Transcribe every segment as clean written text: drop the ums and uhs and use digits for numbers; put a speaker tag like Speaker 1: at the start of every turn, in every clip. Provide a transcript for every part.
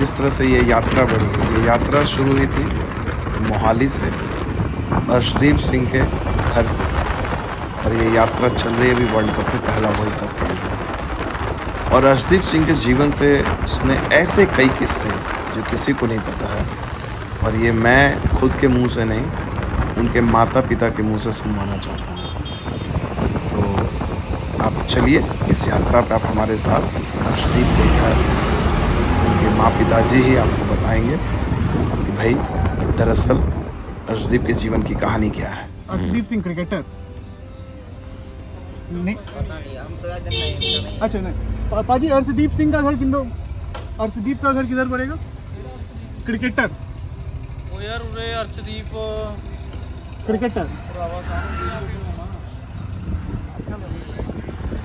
Speaker 1: जिस तरह से ये यात्रा बढ़ी है, ये यात्रा शुरू हुई थी मोहाली से, अर्शदीप सिंह के घर से, और ये यात्रा चल रही है अभी वर्ल्ड कप में, पहला वर्ल्ड कप खेल रहा है। और अर्शदीप सिंह के जीवन से सुने ऐसे कई किस्से जो किसी को नहीं पता है, और ये मैं खुद के मुंह से नहीं, उनके माता पिता के मुंह से सुनवाना चाहता हूँ। तो आप चलिए इस यात्रा पे, आप हमारे साथ अर्शदीप के घर, उनके माँ पिताजी ही आपको बताएंगे कि भाई दरअसल अर्शदीप के जीवन की कहानी क्या है।
Speaker 2: अर्शदीप सिंह क्रिकेटर नहीं, अच्छा नहीं पाजी, अर्शदीप सिंह का घर अर्शदीप का घर किधर पड़ेगा? क्रिकेटर
Speaker 3: वो यार उरे अर्शदीप
Speaker 2: क्रिकेटर।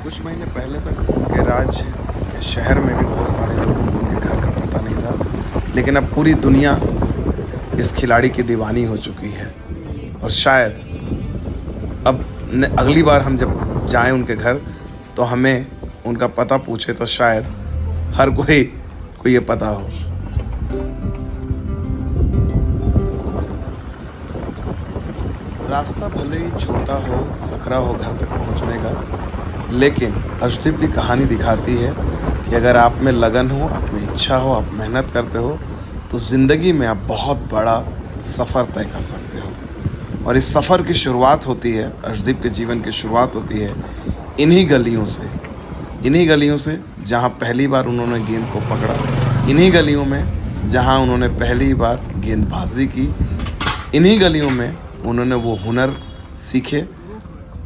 Speaker 1: कुछ महीने पहले तक उनके राज्य के शहर में भी बहुत सारे लोगों को उनके घर का पता नहीं था, लेकिन अब पूरी दुनिया इस खिलाड़ी की दीवानी हो चुकी है। और शायद अब अगली बार हम जब जाएं उनके घर तो हमें उनका पता पूछे तो शायद हर कोई को ये पता हो। रास्ता भले ही छोटा हो, सकरा हो घर तक पहुंचने का, लेकिन अर्शदीप की कहानी दिखाती है कि अगर आप में लगन हो, आप में इच्छा हो, आप मेहनत करते हो, तो ज़िंदगी में आप बहुत बड़ा सफ़र तय कर सकते हो। और इस सफ़र की शुरुआत होती है, अर्शदीप के जीवन की शुरुआत होती है इन्हीं गलियों से जहाँ पहली बार उन्होंने गेंद को पकड़ा, इन्हीं गलियों में जहाँ उन्होंने पहली बार गेंदबाजी की, इन्हीं गलियों में उन्होंने वो हुनर सीखे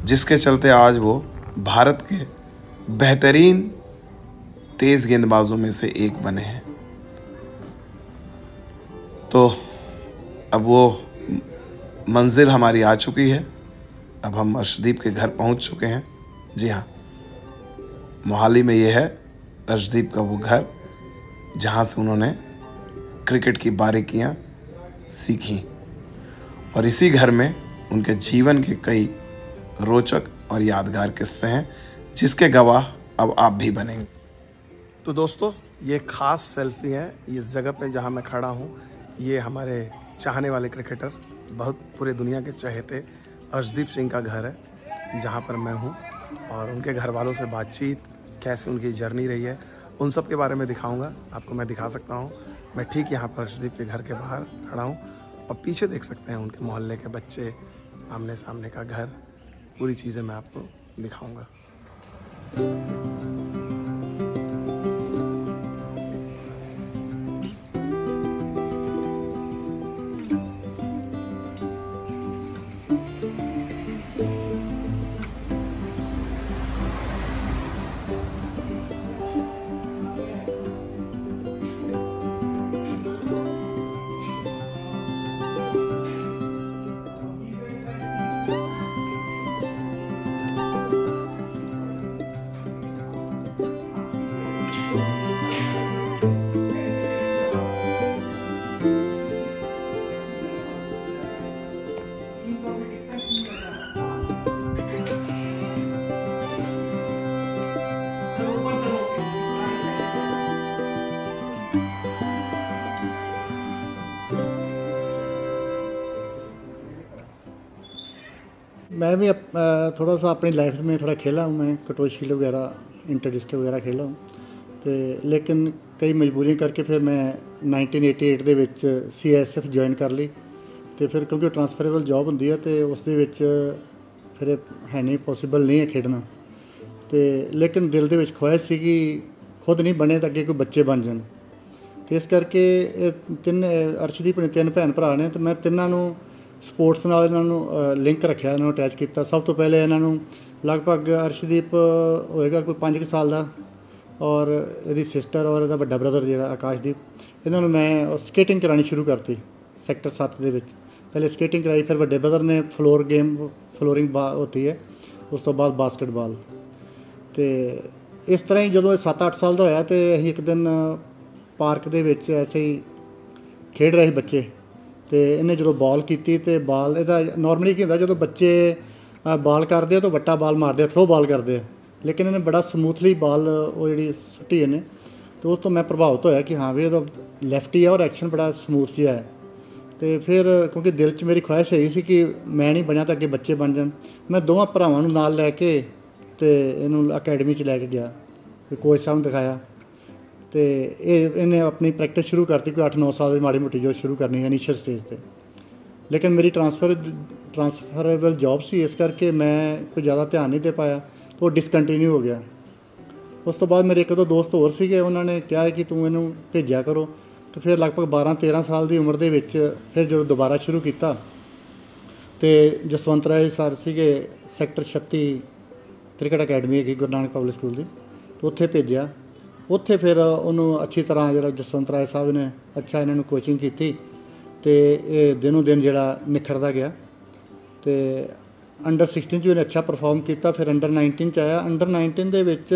Speaker 1: जिसके चलते आज वो भारत के बेहतरीन तेज़ गेंदबाजों में से एक बने हैं। तो अब वो मंजिल हमारी आ चुकी है, अब हम अर्शदीप के घर पहुंच चुके हैं। जी हाँ, मोहाली में ये है अर्शदीप का वो घर जहाँ से उन्होंने क्रिकेट की बारीकियाँ सीखी, और इसी घर में उनके जीवन के कई रोचक और यादगार किस्से हैं जिसके गवाह अब आप भी बनेंगे। तो दोस्तों, ये ख़ास सेल्फी है इस जगह पे जहाँ मैं खड़ा हूँ। ये हमारे चाहने वाले क्रिकेटर, बहुत पूरे दुनिया के चहेते अर्शदीप सिंह का घर है जहाँ पर मैं हूँ, और उनके घर वालों से बातचीत, कैसे उनकी जर्नी रही है, उन सब के बारे में दिखाऊंगा आपको। मैं दिखा सकता हूँ, मैं ठीक यहाँ पर अर्शदीप के घर के बाहर खड़ा हूँ, और पीछे देख सकते हैं उनके मोहल्ले के बच्चे, आमने सामने का घर, पूरी चीज़ें मैं आपको दिखाऊंगा।
Speaker 2: मैं भी थोड़ा सा अपनी लाइफ में थोड़ा खेला हूँ। मैं कटोशील वगैरह, इंटर डिस्ट्रिक्ट वगैरह खेला हूँ, तो लेकिन कई मजबूरियां करके फिर मैं 1988 ਦੇ ਵਿੱਚ CSF ਜੁਆਇਨ ਕਰ ਲਈ, ਤੇ ਫਿਰ ਕਿਉਂਕਿ ਟ੍ਰਾਂਸਫਰੇਬਲ ਜੌਬ ਹੁੰਦੀ ਹੈ ਤੇ ਉਸ ਦੇ ਵਿੱਚ ਫਿਰ ਹੈ ਨਹੀਂ, ਪੋਸੀਬਲ ਨਹੀਂ ਹੈ ਖੇਡਣਾ, ਤੇ ਲੇਕਿਨ ਦਿਲ ਦੇ ਵਿੱਚ ਖੁਆਇਸ਼ ਸੀਗੀ ਖੁਦ ਨਹੀਂ ਬਣੇ ਤਾਂ ਅੱਗੇ ਕੋਈ ਬੱਚੇ ਬਣ ਜਾਣ। ਤੇ ਇਸ ਕਰਕੇ ਤਿੰਨ ਅਰਸ਼ਦੀਪ ਨੇ ਤਿੰਨ ਭੈਣ ਭਰਾ ਨੇ, ਤੇ ਮੈਂ ਤਿੰਨਾਂ ਨੂੰ ਸਪੋਰਟਸ ਨਾਲ ਇਹਨਾਂ ਨੂੰ ਲਿੰਕ ਰੱਖਿਆ, ਇਹਨਾਂ ਨੂੰ ਅਟੈਚ ਕੀਤਾ। ਸਭ ਤੋਂ ਪਹਿਲੇ ਇਹਨਾਂ ਨੂੰ ਲਗਭਗ ਅਰਸ਼ਦੀਪ ਹੋਏਗਾ ਕੋਈ 5 ਸਾਲ ਦਾ, ਔਰ ਇਹਦੀ ਸਿਸਟਰ ਔਰ ਇਹਦਾ ਵੱਡਾ ਬ੍ਰਦਰ ਜਿਹੜਾ ਆਕਾਸ਼ਦੀਪ, ਇਹਨਾਂ ਨੂੰ ਮੈਂ ਸਕੇਟਿੰਗ ਕਰਾਉਣੀ ਸ਼ੁਰੂ ਕਰਤੀ ਸੈਕਟਰ 7 ਦੇ ਵਿੱਚ। ਪਹਿਲੇ ਸਕੇਟਿੰਗ ਕਰਾਈ, ਫਿਰ ਵੱਡੇ ਬ੍ਰਦਰ ਨੇ ਫਲੋਰ ਗੇਮ, ਫਲੋਰਿੰਗ ਹੁੰਦੀ ਹੈ, ਉਸ ਤੋਂ ਬਾਅਦ ਬਾਸਕਟਬਾਲ। ਅਤੇ ਇਸ ਤਰ੍ਹਾਂ ਹੀ ਜਦੋਂ ਇਹ 7-8 ਸਾਲ ਦਾ ਹੋਇਆ, ਅਤੇ ਅਸੀਂ ਇੱਕ ਦਿਨ ਪਾਰਕ ਦੇ ਵਿੱਚ ਐਸੇ ਹੀ ਖੇਡ ਰਹੇ ਬੱਚੇ, ਅਤੇ ਇਹਨੇ ਜਦੋਂ ਬਾਲ ਕੀਤੀ, ਅਤੇ ਬਾਲ ਇਹਦਾ ਨੋਰਮਲੀ ਕੀ ਹੁੰਦਾ, ਜਦੋਂ ਬੱਚੇ ਬਾਲ ਕਰਦੇ ਆ ਤਾਂ ਵੱਟਾ ਬਾਲ ਮਾਰਦੇ ਆ, ਥਰੋ ਬਾਲ ਕਰਦੇ ਆ, ਲੇਕਿਨ ਇਹਨੇ ਬੜਾ ਸਮੂਥਲੀ ਬਾਲ ਉਹ ਜਿਹੜੀ ਸੁੱਟੀ ਇਹਨੇ, ਤੇ ਉਸ ਤੋਂ ਮੈਂ ਪ੍ਰਭਾਵਿਤ ਹੋਇਆ ਕਿ ਹਾਂ ਵੀ ਇਹਦਾ ਲੈਫਟੀ ਆ ਔਰ ਐਕਸ਼ਨ ਬੜਾ ਸਮੂਥ ਜਿਹਾ ਹੈ। ਤੇ ਫਿਰ ਕਿਉਂਕਿ ਦਿਲ 'ਚ ਮੇਰੀ ਖੁਆਇਸ਼ ਇਹੀ ਸੀ ਕਿ ਮੈਂ ਨਹੀਂ ਬਣਿਆ ਤਾਂ ਅੱਗੇ ਬੱਚੇ ਬਣ ਜਾਣ। ਮੈਂ ਦੋਵਾਂ ਭਰਾਵਾਂ ਨੂੰ ਨਾਲ ਲੈ ਕੇ ਤੇ ਇਹਨੂੰ ਅਕੈਡਮੀ 'ਚ ਲੈ ਕੇ ਗਿਆ, ਕੋਚ ਸਾਹਿਬ ਨੂੰ ਦਿਖਾਇਆ ਤੇ ਇਹਨੇ ਆਪਣੀ ਪ੍ਰੈਕਟਿਸ ਸ਼ੁਰੂ ਕਰਤੀ। ਕੋਈ 8-9 ਸਾਲ ਦੀ ਮਾੜੀ ਮੋਟੀ ਜੋ ਸ਼ੁਰੂ ਕਰਨੀ ਹੈ ਇਨੀਸ਼ੀਅਲ ਸਟੇਜ 'ਤੇ। ਲੇਕਿਨ ਮੇਰੀ ਟਰਾਂਸਫਰੇਬਲ ਜੌਬ ਸੀ, ਇਸ ਕਰਕੇ ਮੈਂ ਕੋਈ ਜ਼ਿਆਦਾ ਧਿਆਨ ਨਹੀਂ ਦੇ ਪਾਇਆ, ਉਹ ਡਿਸਕੰਟੀਨਿਊ ਹੋ ਗਿਆ। ਉਸ ਤੋਂ ਬਾਅਦ ਮੇਰੇ ਇੱਕ ਦੋ ਦੋਸਤ ਹੋਰ ਸੀਗੇ, ਉਹਨਾਂ ਨੇ ਕਿਹਾ ਕਿ ਤੂੰ ਇਹਨੂੰ ਭੇਜਿਆ ਕਰੋ। ਤੇ ਫਿਰ ਲਗਭਗ 12-13 ਸਾਲ ਦੀ ਉਮਰ ਦੇ ਵਿੱਚ ਫਿਰ ਜਦੋਂ ਦੁਬਾਰਾ ਸ਼ੁਰੂ ਕੀਤਾ ਤੇ ਜਸਵੰਤ ਰਾਏ ਸਰ ਸੀਗੇ, ਸੈਕਟਰ 36 ਕ੍ਰਿਕਟ ਅਕੈਡਮੀ ਹੈਗੀ ਗੁਰੂ ਨਾਨਕ ਪਬਲਿਕ ਸਕੂਲ ਦੀ, ਤੇ ਉੱਥੇ ਭੇਜਿਆ। ਉੱਥੇ ਫਿਰ ਉਹਨੂੰ ਅੱਛੀ ਤਰ੍ਹਾਂ ਜਿਹੜਾ ਜਸਵੰਤ ਰਾਏ ਸਾਹਿਬ ਨੇ ਅੱਛਾ ਇਹਨਾਂ ਨੂੰ ਕੋਚਿੰਗ ਕੀਤੀ ਤੇ ਇਹ ਦਿਨੋਂ ਦਿਨ ਜਿਹੜਾ ਨਿਖਰਦਾ ਗਿਆ। ਤੇ ਅੰਡਰ 16 'ਚ ਇਹਨੇ ਅੱਛਾ ਪਰਫਾਰਮ ਕੀਤਾ। ਫਿਰ ਅੰਡਰ 19 'ਚ ਆਇਆ। ਅੰਡਰ 19 ਦੇ ਵਿੱਚ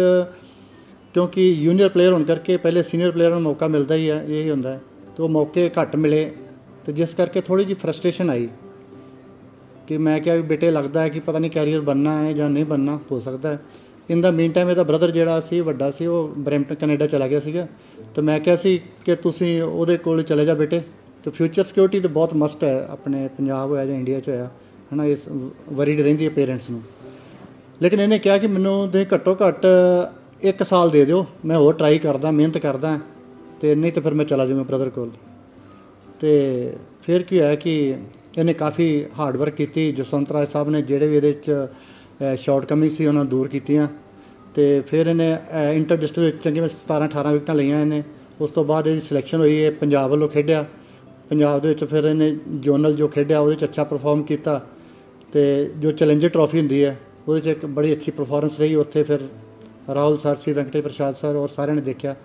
Speaker 2: ਕਿਉਂਕਿ ਜੂਨੀਅਰ ਪਲੇਅਰ ਹੋਣ ਕਰਕੇ ਪਹਿਲੇ ਸੀਨੀਅਰ ਪਲੇਅਰ ਨੂੰ ਮੌਕਾ ਮਿਲਦਾ ਹੀ ਹੈ, ਇਹ ਹੁੰਦਾ ਹੈ, ਤੇ ਉਹ ਮੌਕੇ ਘੱਟ ਮਿਲੇ ਤੇ ਜਿਸ ਕਰਕੇ ਥੋੜ੍ਹੀ ਜਿਹੀ ਫਰਸਟ੍ਰੇਸ਼ਨ ਆਈ ਕਿ ਮੈਂ ਕਿਹਾ ਵੀ ਬੇਟੇ ਲੱਗਦਾ ਹੈ ਕਿ ਪਤਾ ਨਹੀਂ ਕੈਰੀਅਰ ਬਣਨਾ ਹੈ ਜਾਂ ਨਹੀਂ ਬਣਨਾ, ਹੋ ਸਕਦਾ ਹੈ। ਇਨ ਦਾ ਮੀਨ ਟਾਈਮ ਇਹਦਾ ਬ੍ਰਦਰ ਜਿਹੜਾ ਸੀ ਵੱਡਾ ਸੀ, ਉਹ ਬਰੈਂਪਟਨ ਕੈਨੇਡਾ ਚਲਾ ਗਿਆ ਸੀਗਾ। ਤੇ ਮੈਂ ਕਿਹਾ ਸੀ ਕਿ ਤੁਸੀਂ ਉਹਦੇ ਕੋਲ ਚਲੇ ਜਾ ਬੇਟੇ, ਕਿ ਫਿਊਚਰ ਸਿਕਿਉਰਿਟੀ ਤਾਂ ਬਹੁਤ ਮਸਟ ਹੈ, ਆਪਣੇ ਪੰਜਾਬ ਹੋਇਆ ਜਾਂ ਇੰਡੀਆ 'ਚ ਹੋਇਆ ਹੈ ਨਾ, ਇਸ ਵਰੀਡ ਰਹਿੰਦੀ ਹੈ ਪੇਰੈਂਟਸ ਨੂੰ। ਲੇਕਿਨ ਇਹਨੇ ਕਿਹਾ ਕਿ ਮੈਨੂੰ ਤੁਸੀਂ ਘੱਟੋ ਘੱਟ 1 ਸਾਲ ਦੇ ਦਿਓ, ਮੈਂ ਹੋਰ ਟਰਾਈ ਕਰਦਾ, ਮਿਹਨਤ ਕਰਦਾ, ਤੇ ਨਹੀਂ ਤਾਂ ਫਿਰ ਮੈਂ ਚਲਾ ਜਾਊਂਗਾ ਬ੍ਰਦਰ ਕੋਲ। ਤੇ ਫਿਰ ਕੀ ਹੋਇਆ ਕਿ ਇਹਨੇ ਕਾਫੀ ਹਾਰਡ ਵਰਕ ਕੀਤੀ। ਜਸਵੰਤ ਰਾਏ ਸਾਹਿਬ ਨੇ ਜਿਹੜੇ ਵੀ ਇਹਦੇ 'ਚ ਸ਼ਾਰਟ ਕਮਿੰਗ ਸੀ ਉਹਨਾਂ ਦੂਰ ਕੀਤੀਆਂ। ਤੇ ਫਿਰ ਇਹਨੇ ਇੰਟਰ ਡਿਸਟ੍ਰਿਕਟ ਚੰਗੇ 17-18 ਵਿਕਟਾਂ ਲਈਆਂ ਇਹਨੇ। ਉਸ ਤੋਂ ਬਾਅਦ ਇਹਦੀ ਸਿਲੈਕਸ਼ਨ ਹੋਈ, ਇਹ ਪੰਜਾਬ ਵੱਲੋਂ ਖੇਡਿਆ। ਪੰਜਾਬ ਦੇ ਵਿੱਚ ਫਿਰ ਇਹਨੇ ਜੋਨਲ ਜੋ ਖੇਡਿਆ ਉਹਦੇ 'ਚ ਅੱਛਾ ਪਰਫਾਰਮ ਕੀਤਾ। ਤੇ ਜੋ ਚੈਲੰਜਰ ਟਰੋਫੀ ਹੁੰਦੀ ਹੈ ਉਹਦੇ 'ਚ ਇੱਕ ਬੜੀ ਅੱਛੀ ਪਰਫਾਰਮੈਂਸ ਰਹੀ। ਉੱਥੇ ਫਿਰ ਰਾਹੁਲ ਸਰ ਸੀ, ਵੈਂਕਟੇਸ਼ ਪ੍ਰਸਾਦ ਸਰ ਔਰ ਸਾਰਿਆਂ ਨੇ ਦੇਖਿਆ।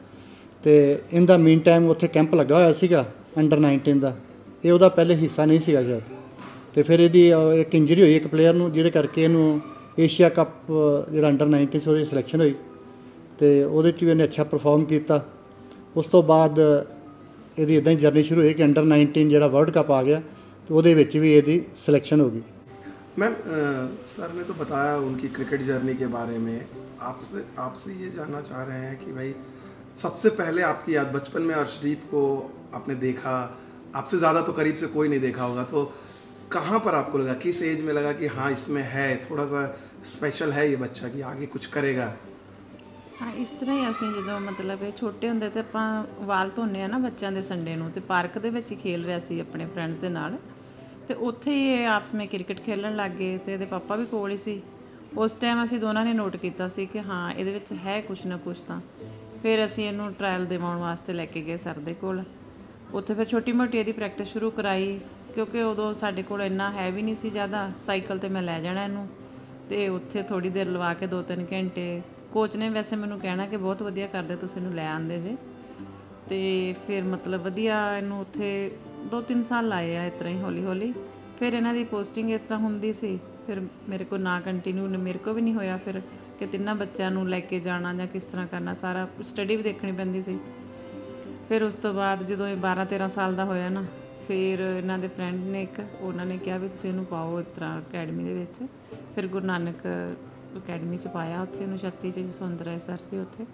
Speaker 2: ਤੇ ਇਨ ਦਾ ਮੀਨ ਟਾਈਮ ਉੱਥੇ ਕੈਂਪ ਲੱਗਾ ਹੋਇਆ ਸੀਗਾ ਅੰਡਰ 19 ਦਾ, ਇਹ ਉਹਦਾ ਪਹਿਲੇ ਹਿੱਸਾ ਨਹੀਂ ਸੀਗਾ ਸ਼ਾਇਦ। ਤੇ ਫਿਰ ਇਹਦੀ ਇੱਕ ਇੰਜਰੀ ਹੋਈ ਇੱਕ ਪਲੇਅਰ ਨੂੰ, ਜਿਹਦੇ ਕਰਕੇ ਇਹਨੂੰ ਏਸ਼ੀਆ ਕੱਪ ਜਿਹੜਾ ਅੰਡਰ 19 ਸੀ ਉਹਦੀ ਸਿਲੈਕਸ਼ਨ ਹੋਈ ਤੇ ਉਹਦੇ 'ਚ ਵੀ ਇਹਨੇ ਅੱਛਾ ਪਰਫਾਰਮ ਕੀਤਾ। ਉਸ ਤੋਂ ਬਾਅਦ ਇਹਦੀ ਇੱਦਾਂ ਹੀ ਜਰਨੀ ਸ਼ੁਰੂ ਹੋਈ ਕਿ ਅੰਡਰ 19 ਜਿਹੜਾ ਵਰਲਡ ਕੱਪ ਆ ਗਿਆ ਤੇ ਉਹਦੇ ਵਿੱਚ ਵੀ ਇਹਦੀ सिलेक्शन होगी।
Speaker 1: मैम सर ने तो बताया उनकी क्रिकेट जर्नी के बारे में, आपसे ये जानना चाह रहे हैं कि भाई सबसे पहले आपकी याद बचपन में अर्शदीप को आपने देखा, आपसे ज़्यादा तो करीब से कोई नहीं देखा होगा, तो कहाँ पर आपको लगा, किस एज में लगा कि हाँ इसमें है, थोड़ा सा स्पेशल है ये बच्चा कि आगे कुछ करेगा?
Speaker 4: ਹਾਂ, ਇਸ ਤਰ੍ਹਾਂ ਹੀ ਅਸੀਂ ਜਦੋਂ ਮਤਲਬ ਇਹ ਛੋਟੇ ਹੁੰਦੇ ਤੇ ਆਪਾਂ ਵਾਲ ਧੋਂਦੇ ਆ ਨਾ ਬੱਚਿਆਂ ਦੇ ਸੰਡੇ ਨੂੰ, ਤੇ ਪਾਰਕ ਦੇ ਵਿੱਚ ਹੀ ਖੇਲ ਰਿਹਾ ਸੀ ਆਪਣੇ ਫਰੈਂਡਸ ਦੇ ਨਾਲ। ਤੇ ਉੱਥੇ ਹੀ ਇਹ ਆਪਸ ਵਿੱਚ ਕ੍ਰਿਕਟ ਖੇਲਣ ਲੱਗ ਗਏ ਤੇ ਇਹਦੇ ਪਾਪਾ ਵੀ ਕੋਲ ਹੀ ਸੀ। ਉਸ ਟਾਈਮ ਅਸੀਂ ਦੋਨਾਂ ਨੇ ਨੋਟ ਕੀਤਾ ਸੀ ਕਿ ਹਾਂ ਇਹਦੇ ਵਿੱਚ ਹੈ ਕੁਛ ਨਾ ਕੁਛ ਤਾਂ। ਫਿਰ ਅਸੀਂ ਇਹਨੂੰ ਟਰਾਇਲ ਦਿਵਾਉਣ ਵਾਸਤੇ ਲੈ ਕੇ ਗਏ ਸਰ ਦੇ ਕੋਲ। ਉੱਥੇ ਫਿਰ ਛੋਟੀ ਮੋਟੀ ਇਹਦੀ ਪ੍ਰੈਕਟਿਸ ਸ਼ੁਰੂ ਕਰਾਈ, ਕਿਉਂਕਿ ਉਦੋਂ ਸਾਡੇ ਕੋਲ ਇੰਨਾ ਹੈ ਵੀ ਨਹੀਂ ਸੀ ਜ਼ਿਆਦਾ। ਸਾਈਕਲ 'ਤੇ ਮੈਂ ਲੈ ਜਾਣਾ ਇਹਨੂੰ ਤੇ ਉੱਥੇ ਥੋੜ੍ਹੀ ਦੇਰ ਲਵਾ ਕੇ 2-3 ਘੰਟੇ। ਕੋਚ ਨੇ ਵੈਸੇ ਮੈਨੂੰ ਕਹਿਣਾ ਕਿ ਬਹੁਤ ਵਧੀਆ ਕਰਦੇ, ਤੁਸੀਂ ਇਹਨੂੰ ਲੈ ਆਉਂਦੇ ਜੇ। ਤੇ ਫਿਰ ਮਤਲਬ ਵਧੀਆ ਇਹਨੂੰ ਉੱਥੇ 2-3 ਸਾਲ ਲਾਏ ਆ ਇਸ ਤਰ੍ਹਾਂ ਹੀ ਹੌਲੀ ਹੌਲੀ। ਫਿਰ ਇਹਨਾਂ ਦੀ ਪੋਸਟਿੰਗ ਇਸ ਤਰ੍ਹਾਂ ਹੁੰਦੀ ਸੀ, ਫਿਰ ਮੇਰੇ ਕੋਲ ਨਾ ਕੰਟੀਨਿਊ ਮੇਰੇ ਕੋਲ ਵੀ ਨਹੀਂ ਹੋਇਆ ਫਿਰ ਕਿ ਤਿੰਨਾਂ ਬੱਚਿਆਂ ਨੂੰ ਲੈ ਕੇ ਜਾਣਾ ਜਾਂ ਕਿਸ ਤਰ੍ਹਾਂ ਕਰਨਾ, ਸਾਰਾ ਸਟੱਡੀ ਵੀ ਦੇਖਣੀ ਪੈਂਦੀ ਸੀ। ਫਿਰ ਉਸ ਤੋਂ ਬਾਅਦ ਜਦੋਂ ਇਹ 12-13 ਸਾਲ ਦਾ ਹੋਇਆ ਨਾ, ਫਿਰ ਇਹਨਾਂ ਦੇ ਫਰੈਂਡ ਨੇ ਉਹਨਾਂ ਨੇ ਕਿਹਾ ਵੀ ਤੁਸੀਂ ਇਹਨੂੰ ਪਾਓ ਇਸ ਤਰ੍ਹਾਂ ਅਕੈਡਮੀ ਦੇ ਵਿੱਚ। ਫਿਰ ਗੁਰੂ ਨਾਨਕ ਅਕੈਡਮੀ 'ਚ ਪਾਇਆ, ਉੱਥੇ ਇਹਨੂੰ 36 'ਚ ਜਸਵੰਤ ਰਾਏ ਸਰ ਸੀ ਉੱਥੇ।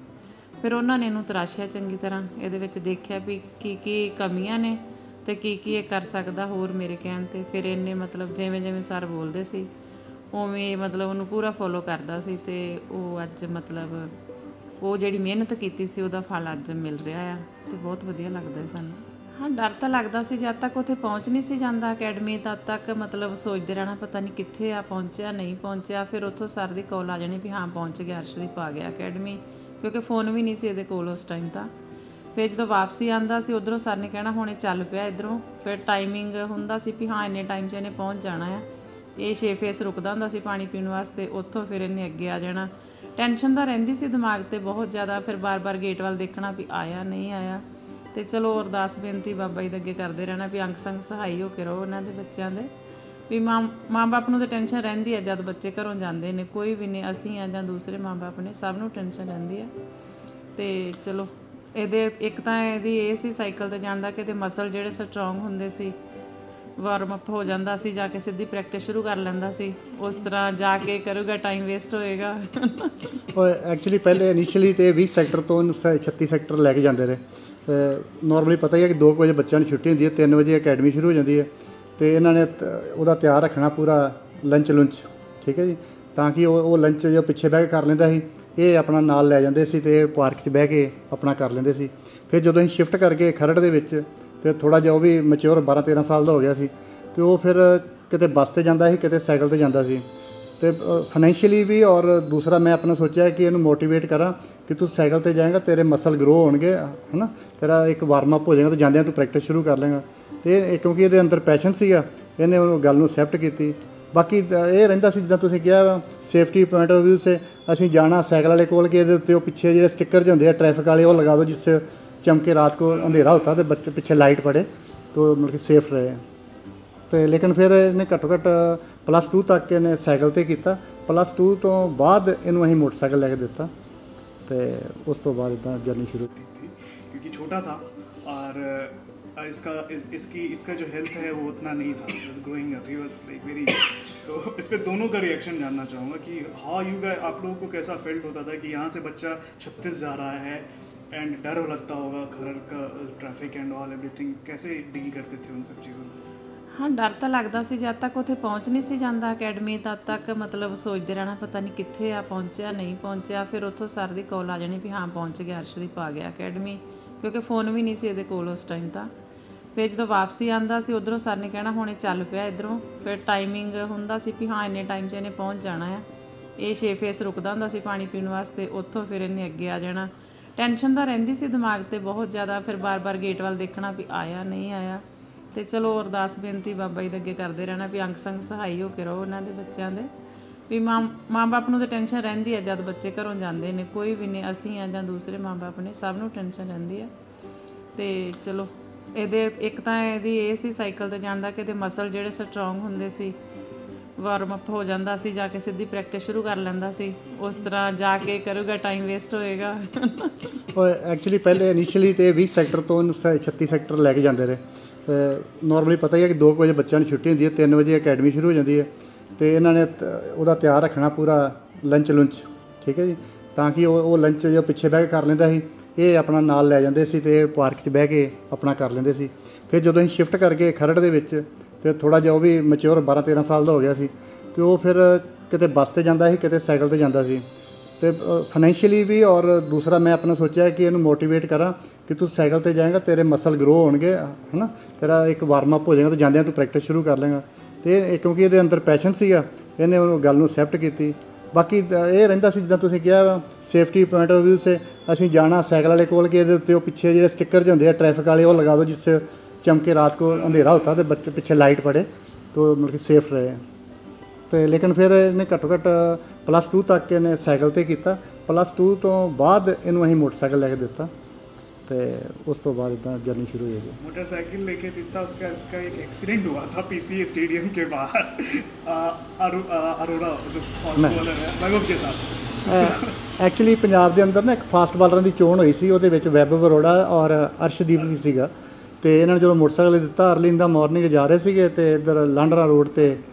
Speaker 4: ਫਿਰ ਉਹਨਾਂ ਨੇ ਇਹਨੂੰ ਤਰਾਸ਼ਿਆ ਚੰਗੀ ਤਰ੍ਹਾਂ, ਇਹਦੇ ਵਿੱਚ ਦੇਖਿਆ ਵੀ ਕੀ ਕਮੀਆਂ ਨੇ ਅਤੇ ਕੀ ਇਹ ਕਰ ਸਕਦਾ ਹੋਰ ਮੇਰੇ ਕਹਿਣ 'ਤੇ। ਫਿਰ ਇਹਨੇ ਮਤਲਬ ਜਿਵੇਂ ਸਰ ਬੋਲਦੇ ਸੀ ਉਵੇਂ ਮਤਲਬ ਉਹਨੂੰ ਪੂਰਾ ਫੋਲੋ ਕਰਦਾ ਸੀ। ਅਤੇ ਉਹ ਅੱਜ ਮਤਲਬ ਉਹ ਜਿਹੜੀ ਮਿਹਨਤ ਕੀਤੀ ਸੀ ਉਹਦਾ ਫਲ ਅੱਜ ਮਿਲ ਰਿਹਾ ਆ ਅਤੇ ਬਹੁਤ ਵਧੀਆ ਲੱਗਦਾ ਸਾਨੂੰ। ਹਾਂ, ਡਰ ਤਾਂ ਲੱਗਦਾ ਸੀ ਜਦ ਤੱਕ ਉੱਥੇ ਪਹੁੰਚ ਨਹੀਂ ਸੀ ਜਾਂਦਾ ਅਕੈਡਮੀ, ਤਦ ਤੱਕ ਮਤਲਬ ਸੋਚਦੇ ਰਹਿਣਾ ਪਤਾ ਨਹੀਂ ਕਿੱਥੇ ਆ, ਪਹੁੰਚਿਆ ਨਹੀਂ ਪਹੁੰਚਿਆ। ਫਿਰ ਉੱਥੋਂ ਸਰ ਦੀ ਕਾਲ ਆ ਜਾਣੀ ਵੀ ਹਾਂ ਪਹੁੰਚ ਗਿਆ, ਅਰਸ਼ਦੀਪ ਆ ਗਿਆ ਅਕੈਡਮੀ, ਕਿਉਂਕਿ ਫ਼ੋਨ ਵੀ ਨਹੀਂ ਸੀ ਇਹਦੇ ਕੋਲ ਉਸ ਟਾਈਮ ਤਾਂ। ਫਿਰ ਜਦੋਂ ਵਾਪਸੀ ਆਉਂਦਾ ਸੀ ਉੱਧਰੋਂ ਸਰ ਨੇ ਕਹਿਣਾ ਹੁਣ ਇਹ ਚੱਲ ਪਿਆ ਇੱਧਰੋਂ। ਫਿਰ ਟਾਈਮਿੰਗ ਹੁੰਦਾ ਸੀ ਵੀ ਹਾਂ ਇੰਨੇ ਟਾਈਮ 'ਚ ਇਹਨੇ ਪਹੁੰਚ ਜਾਣਾ ਆ। ਇਹ 6 ਫੇਸ ਰੁਕਦਾ ਹੁੰਦਾ ਸੀ ਪਾਣੀ ਪੀਣ ਵਾਸਤੇ, ਉੱਥੋਂ ਫਿਰ ਇਹਨੇ ਅੱਗੇ ਆ ਜਾਣਾ। ਟੈਨਸ਼ਨ ਤਾਂ ਰਹਿੰਦੀ ਸੀ ਦਿਮਾਗ 'ਤੇ ਬਹੁਤ ਜ਼ਿਆਦਾ, ਫਿਰ ਬਾਰ-ਬਾਰ ਗੇਟ ਵੱਲ ਦੇਖਣਾ ਵੀ ਆਇਆ ਨਹੀਂ ਆਇਆ। ਅਤੇ ਚਲੋ ਅਰਦਾਸ ਬੇਨਤੀ ਬਾਬਾ ਜੀ ਦੇ ਅੱਗੇ ਕਰਦੇ ਰਹਿਣਾ ਵੀ ਅੰਗ ਸੰਗ ਸਹਾਈ ਹੋ ਕੇ ਰਹੋ ਉਹਨਾਂ ਦੇ ਬੱਚਿਆਂ ਦੇ। ਵੀ ਮਾਂ ਬਾਪ ਨੂੰ ਤਾਂ ਟੈਨਸ਼ਨ ਰਹਿੰਦੀ ਹੈ ਜਦ ਬੱਚੇ ਘਰੋਂ ਜਾਂਦੇ ਨੇ, ਕੋਈ ਵੀ ਨਹੀਂ, ਅਸੀਂ ਆ ਜਾਂ ਦੂਸਰੇ ਮਾਂ ਬਾਪ ਨੇ, ਸਭ ਨੂੰ ਟੈਨਸ਼ਨ ਰਹਿੰਦੀ ਹੈ। ਅਤੇ ਚਲੋ ਇਹਦੇ ਇੱਕ ਤਾਂ ਇਹਦੀ ਇਹ ਸੀ ਸਾਈਕਲ 'ਤੇ ਜਾਣ ਦਾ ਕਿ ਇਹਦੇ ਮਸਲ ਜਿਹੜੇ ਸਟਰੋਂਗ ਹੁੰਦੇ ਸੀ, ਵਾਰਮ ਅਪ ਹੋ ਜਾਂਦਾ ਸੀ, ਜਾ ਕੇ ਸਿੱਧੀ ਪ੍ਰੈਕਟਿਸ ਸ਼ੁਰੂ ਕਰ ਲੈਂਦਾ ਸੀ। ਉਸ ਤਰ੍ਹਾਂ ਜਾ ਕੇ ਕਰੂਗਾ, ਟਾਈਮ ਵੇਸਟ ਹੋਏਗਾ।
Speaker 2: ਉਹ ਐਕਚੁਅਲੀ ਪਹਿਲੇ ਇਨੀਸ਼ੀਅਲੀ ਤੇ 20 ਸੈਕਟਰ ਤੋਂ 36 ਸੈਕਟਰ ਲੈ ਕੇ ਜਾਂਦੇ ਰਹੇ। ਨੋਰਮਲੀ ਪਤਾ ਹੀ ਹੈ ਕਿ 2 ਵਜੇ ਬੱਚਿਆਂ ਨੂੰ ਛੁੱਟੀ ਹੁੰਦੀ ਹੈ, 3 ਵਜੇ ਅਕੈਡਮੀ ਸ਼ੁਰੂ ਹੋ ਜਾਂਦੀ ਹੈ, ਤੇ ਇਹਨਾਂ ਨੇ ਉਹਦਾ ਤਿਆਰ ਰੱਖਣਾ ਪੂਰਾ ਲੰਚ, ਠੀਕ ਹੈ ਜੀ, ਤਾਂ ਕਿ ਉਹ ਲੰਚ ਜੋ ਪਿੱਛੇ ਬਹਿ ਕੇ ਕਰ ਲੈਂਦਾ ਸੀ, ਇਹ ਆਪਣਾ ਨਾਲ ਲੈ ਜਾਂਦੇ ਸੀ ਤੇ ਪਾਰਕ 'ਚ ਬਹਿ ਕੇ ਆਪਣਾ ਕਰ ਲੈਂਦੇ ਸੀ। ਫਿਰ ਜਦੋਂ ਅਸੀਂ ਸ਼ਿਫਟ ਕਰਕੇ ਖਰੜ ਦੇ ਵਿੱਚ, ਤੇ ਥੋੜ੍ਹਾ ਜਿਹਾ ਉਹ ਵੀ ਮੈਚਿਓਰ 12-13 ਸਾਲ ਦਾ ਹੋ ਗਿਆ ਸੀ, ਤੇ ਉਹ ਫਿਰ ਕਿਤੇ ਬੱਸ 'ਤੇ ਜਾਂਦਾ ਸੀ, ਕਿਤੇ ਸਾਈਕਲ 'ਤੇ ਜਾਂਦਾ ਸੀ। ਤੇ ਫਾਈਨੈਂਸ਼ੀਅਲੀ ਵੀ, ਔਰ ਦੂਸਰਾ ਮੈਂ ਆਪਣਾ ਸੋਚਿਆ ਕਿ ਇਹਨੂੰ ਮੋਟੀਵੇਟ ਕਰਾਂ ਕਿ ਤੂੰ ਸਾਈਕਲ 'ਤੇ ਜਾਏਗਾ, ਤੇਰੇ ਮਸਲ ਗਰੋ ਹੋਣਗੇ, ਹੈ ਨਾ, ਤੇਰਾ ਇੱਕ ਵਾਰਮ ਅਪ ਹੋ ਜਾਏਗਾ, ਤੇ ਜਾਂਦਿਆਂ ਤੂੰ ਪ੍ਰੈਕਟਿਸ ਸ਼ੁਰੂ ਕਰ ਲੇਗਾ। ਤੇ ਕਿਉਂਕਿ ਇਹਦੇ ਅੰਦਰ ਪੈਸ਼ਨ ਸੀਗਾ, ਇਹਨੇ ਉਹ ਗੱਲ ਨੂੰ ਅਸੈਪਟ ਕੀਤੀ। ਬਾਕੀ ਇਹ ਰਹਿੰਦਾ ਸੀ, ਜਿੱਦਾਂ ਤੁਸੀਂ ਕਿਹਾ, ਸੇਫਟੀ ਪੁਆਇੰਟ ਆਫ ਵਿਊ ਸੇ ਅਸੀਂ ਜਾਣਾ ਸਾਈਕਲ ਵਾਲੇ ਕੋਲ ਕਿ ਇਹਦੇ ਉੱਤੇ ਉਹ ਪਿੱਛੇ ਜਿਹੜੇ ਸਟਿੱਕਰ ਜਿਹੇ ਹੁੰਦੇ ਆ ਟ੍ਰੈਫਿਕ ਵਾਲੇ, ਉਹ ਲਗਾ ਦਿਓ, ਜਿਸ ਚਮਕੇ ਰਾਤ को अंधेरा होता तो बच्चे पीछे लाइट पड़े तो मतलब कि सेफ रहे। तो लेकिन फिर इन्हें घट्टो घट्ट +2 तक इन्हें साइकिल ते कीता। +2 तो बाद इन्हूं असीं मोटरसाइकिल लैके दिता, तो उस तो बाद इदां जर्नी शुरू की
Speaker 5: थी, क्योंकि छोटा था और इसका जो हेल्थ है वो उतना नहीं था, growing up he was like very. तो इस पर दोनों का रिएक्शन जानना चाहूँगा कि हाउ यू गाइस, आप लोगों को कैसा फील्ड होता था कि यहाँ से बच्चा 36 जा रहा है एंड डर लगता होगा, खरड़ का ट्रैफिक एंड ऑल एवरीथिंग, कैसे डील करते थे उन सब चीज़ों को?
Speaker 4: ਹਾਂ, ਡਰ ਤਾਂ ਲੱਗਦਾ ਸੀ। ਜਦ ਤੱਕ ਉੱਥੇ ਪਹੁੰਚ ਨਹੀਂ ਸੀ ਜਾਂਦਾ ਅਕੈਡਮੀ, ਤਦ ਤੱਕ ਮਤਲਬ ਸੋਚਦੇ ਰਹਿਣਾ ਪਤਾ ਨਹੀਂ ਕਿੱਥੇ ਆ, ਪਹੁੰਚਿਆ ਨਹੀਂ ਪਹੁੰਚਿਆ। ਫਿਰ ਉੱਥੋਂ ਸਰ ਦੀ ਕਾਲ ਆ ਜਾਣੀ ਵੀ ਹਾਂ ਪਹੁੰਚ ਗਿਆ, ਅਰਸ਼ਦੀਪ ਆ ਗਿਆ ਅਕੈਡਮੀ, ਕਿਉਂਕਿ ਫ਼ੋਨ ਵੀ ਨਹੀਂ ਸੀ ਇਹਦੇ ਕੋਲ ਉਸ ਟਾਈਮ ਤਾਂ। ਫਿਰ ਜਦੋਂ ਵਾਪਸੀ ਆਉਂਦਾ ਸੀ ਉੱਧਰੋਂ ਸਰ ਨੇ ਕਹਿਣਾ ਹੁਣ ਇਹ ਚੱਲ ਪਿਆ ਇੱਧਰੋਂ। ਫਿਰ ਟਾਈਮਿੰਗ ਹੁੰਦਾ ਸੀ ਵੀ ਹਾਂ ਇੰਨੇ ਟਾਈਮ 'ਚ ਇਹਨੇ ਪਹੁੰਚ ਜਾਣਾ ਆ। ਇਹ 6 ਫੇਸ ਰੁਕਦਾ ਹੁੰਦਾ ਸੀ ਪਾਣੀ ਪੀਣ ਵਾਸਤੇ, ਉੱਥੋਂ ਫਿਰ ਇਹਨੇ ਅੱਗੇ ਆ ਜਾਣਾ। ਟੈਨਸ਼ਨ ਤਾਂ ਰਹਿੰਦੀ ਸੀ ਦਿਮਾਗ 'ਤੇ ਬਹੁਤ ਜ਼ਿਆਦਾ। ਫਿਰ ਬਾਰ-ਬਾਰ ਗੇਟ ਵੱਲ ਦੇਖਣਾ ਵੀ ਆਇਆ ਨਹੀਂ ਆਇਆ, ਤੇ ਚਲੋ ਅਰਦਾਸ ਬੇਨਤੀ ਬਾਬਾ ਜੀ ਦੇ ਅੱਗੇ ਕਰਦੇ ਰਹਿਣਾ ਵੀ ਅੰਗ ਸੰਗ ਸਹਾਈ ਹੋ ਕੇ ਰਹੋ ਉਹਨਾਂ ਦੇ ਬੱਚਿਆਂ ਦੇ। ਵੀ ਮਾਂ ਬਾਪ ਨੂੰ ਤਾਂ ਟੈਨਸ਼ਨ ਰਹਿੰਦੀ ਹੈ ਜਦ ਬੱਚੇ ਘਰੋਂ ਜਾਂਦੇ ਨੇ, ਕੋਈ ਵੀ ਨਹੀਂ, ਅਸੀਂ ਆ ਜਾਂ ਦੂਸਰੇ ਮਾਂ ਬਾਪ ਨੇ, ਸਭ ਨੂੰ ਟੈਨਸ਼ਨ ਰਹਿੰਦੀ ਆ। ਤੇ ਚਲੋ ਇਹਦੇ ਇੱਕ ਤਾਂ ਇਹਦੀ ਇਹ ਸੀ ਸਾਈਕਲ 'ਤੇ ਜਾਣ ਦਾ ਕਿ ਇਹਦੇ ਮਸਲ ਜਿਹੜੇ ਸਟਰੋਂਗ ਹੁੰਦੇ ਸੀ, ਵਾਰਮ ਅਪ ਹੋ ਜਾਂਦਾ ਸੀ, ਜਾ ਕੇ ਸਿੱਧੀ ਪ੍ਰੈਕਟਿਸ ਸ਼ੁਰੂ ਕਰ ਲੈਂਦਾ ਸੀ। ਉਸ ਤਰ੍ਹਾਂ ਜਾ ਕੇ ਕਰੂਗਾ, ਟਾਈਮ ਵੇਸਟ ਹੋਏਗਾ।
Speaker 2: ਉਹ ਐਕਚੁਅਲੀ ਪਹਿਲੇ ਇਨੀਸ਼ੀਅਲੀ ਤੇ 20 ਸੈਕਟਰ ਤੋਂ 36 ਸੈਕਟਰ ਲੈ ਕੇ ਜਾਂਦੇ ਰਹੇ। ਨੋਰਮਲੀ ਪਤਾ ਹੀ ਹੈ ਕਿ 2 ਵਜੇ ਬੱਚਿਆਂ ਨੂੰ ਛੁੱਟੀ ਹੁੰਦੀ ਹੈ, 3 ਵਜੇ ਅਕੈਡਮੀ ਸ਼ੁਰੂ ਹੋ ਜਾਂਦੀ ਹੈ, ਤੇ ਇਹਨਾਂ ਨੇ ਉਹਦਾ ਤਿਆਰ ਰੱਖਣਾ ਪੂਰਾ ਲੰਚ, ਠੀਕ ਹੈ ਜੀ, ਤਾਂ ਕਿ ਉਹ ਲੰਚ ਜੋ ਪਿੱਛੇ ਬਹਿ ਕੇ ਕਰ ਲੈਂਦਾ ਸੀ, ਇਹ ਆਪਣਾ ਨਾਲ ਲੈ ਜਾਂਦੇ ਸੀ ਤੇ ਪਾਰਕ 'ਚ ਬਹਿ ਕੇ ਆਪਣਾ ਕਰ ਲੈਂਦੇ ਸੀ। ਫਿਰ ਜਦੋਂ ਅਸੀਂ ਸ਼ਿਫਟ ਕਰਕੇ ਖਰੜ ਦੇ ਵਿੱਚ, ਤੇ ਥੋੜ੍ਹਾ ਜਿਹਾ ਉਹ ਵੀ ਮੈਚਿਓਰ 12-13 ਸਾਲ ਦਾ ਹੋ ਗਿਆ ਸੀ, ਤੇ ਉਹ ਫਿਰ ਕਿਤੇ ਬੱਸ 'ਤੇ ਜਾਂਦਾ ਸੀ, ਕਿਤੇ ਸਾਈਕਲ 'ਤੇ ਜਾਂਦਾ ਸੀ। ਤੇ ਫਾਈਨੈਂਸ਼ੀਅਲੀ ਵੀ, ਔਰ ਦੂਸਰਾ ਮੈਂ ਆਪਣਾ ਸੋਚਿਆ ਕਿ ਇਹਨੂੰ ਮੋਟੀਵੇਟ ਕਰਾਂ ਕਿ ਤੂੰ ਸਾਈਕਲ 'ਤੇ ਜਾਏਗਾ, ਤੇਰੇ ਮਸਲ ਗਰੋ ਹੋਣਗੇ, ਹੈ ਨਾ, ਤੇਰਾ ਇੱਕ ਵਾਰਮ ਅਪ ਹੋ ਜਾਏਗਾ, ਤੇ ਜਾਂਦਿਆਂ ਤੂੰ ਪ੍ਰੈਕਟਿਸ ਸ਼ੁਰੂ ਕਰ ਲੇਗਾ। ਤੇ ਕਿਉਂਕਿ ਇਹਦੇ ਅੰਦਰ ਪੈਸ਼ਨ ਸੀਗਾ, ਇਹਨੇ ਉਹ ਗੱਲ ਨੂੰ ਅਸੈਪਟ ਕੀਤੀ। ਬਾਕੀ ਇਹ ਰਹਿੰਦਾ ਸੀ, ਜਿੱਦਾਂ ਤੁਸੀਂ ਕਿਹਾ, ਸੇਫਟੀ ਪੁਆਇੰਟ ਆਫ ਵਿਊ ਸੇ ਅਸੀਂ ਜਾਣਾ ਸਾਈਕਲ ਵਾਲੇ ਕੋਲ ਕਿ ਇਹਦੇ ਉੱਤੇ ਉਹ ਪਿੱਛੇ ਜਿਹੜੇ ਸਟਿੱਕਰ ਜਿਹੇ ਹੁੰਦੇ ਆ ਟ੍ਰੈਫਿਕ ਵਾਲੇ, ਉਹ ਲਗਾ ਦਿਓ, ਜਿਸ ਚਮਕੇ ਰਾਤ को अंधेरा होता तो बच्चे पीछे लाइट पड़े तो मतलब कि सेफ रहे। तो लेकिन फिर इन्हें घट्टो घट्ट +2 तक इन्हें साइकिल ते कीता। +2 तो बाद इन्हूं असीं मोटरसाइकिल लैके दिता, तो उस तो बाद इदां जर्नी शुरू हो गई।
Speaker 5: मोटरसाइकिल लेके दिता, इसका एक एक्सीडेंट हुआ था पीसीए स्टेडियम के बाहर, अरोड़ा जो फास्ट बॉलर है वैभव के साथ।
Speaker 2: एक्चुअली पंजाब के अंदर ना एक फास्ट बॉलर की चोन हुई सी, ਉਹਦੇ ਵਿੱਚ वैभव अरोड़ा और अर्शदीप भी ਸੀਗਾ। ਤੇ ਇਹਨਾਂ ਨੇ ਜਦੋਂ ਮੋਟਰਸਾਈਕਲ ਦਿੱਤਾ, ਅਰਲੀ ਇਨ ਦਾ ਮਾਰਨਿੰਗ ਜਾ ਰਹੇ ਸੀਗੇ, ਤੇ ਇੱਧਰ ਲਾਂਡਰਾ ਰੋਡ ਤੇ